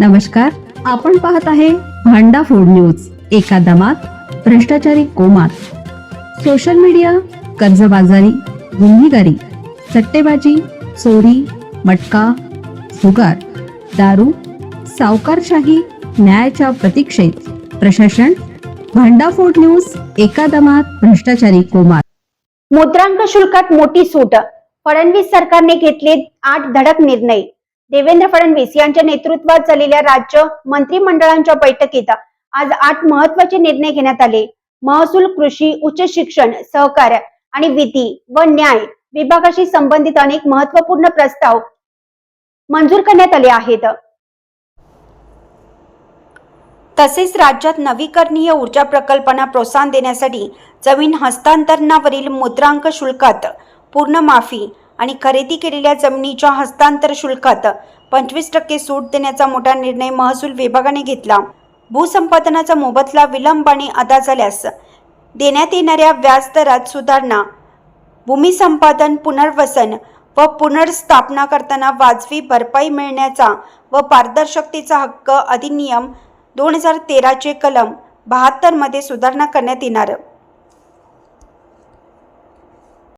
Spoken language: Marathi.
नमस्कार, आपण पाहत आहे भांडा फूड न्यूज. एका दमात भ्रष्टाचारी कोमात. सोशल मीडिया, कर्जबाजारी, गुन्हेगारी, सट्टेबाजी, चोरी, मटका, जुगार, दारू, सावकारशाही, न्यायाच्या प्रतीक्षेत प्रशासन. भांडा फूड न्यूज. एका दमात भ्रष्टाचारी कोमात. मुद्रांक शुल्कात मोठी सूट. फडणवीस सरकारने घेतले 8 धडक निर्णय. देवेंद्र फडणवीस यांच्या नेतृत्वात झालेल्या राज्य मंत्रिमंडळांच्या बैठकीत आज 8 महत्त्वाचे निर्णय घेण्यात आले. महसूल, कृषी, उच्च शिक्षण, सहकार आणि विधी व न्याय विभागाशी संबंधित अनेक महत्त्वपूर्ण प्रस्ताव मंजूर करण्यात आले आहेत. तसेच राज्यात नवीकरणीय ऊर्जा प्रकल्पांना प्रोत्साहन देण्यासाठी जमीन हस्तांतरणावरील मुद्रांक शुल्कात पूर्ण माफी आणि खरेदी केलेल्या जमिनीच्या हस्तांतर शुल्कात 25% सूट देण्याचा मोठा निर्णय महसूल विभागाने घेतला. भूसंपादनाचा मोबदला विलंबाने अदा झाल्यास देण्यात येणाऱ्या व्याज दरात सुधारणा, भूमी संपादन, पुनर्वसन व पुनर्स्थापना करताना वाजवी भरपाई मिळण्याचा व पारदर्शकतेचा हक्क अधिनियम 2013 चे कलम 72 मध्ये सुधारणा करण्यात येणार.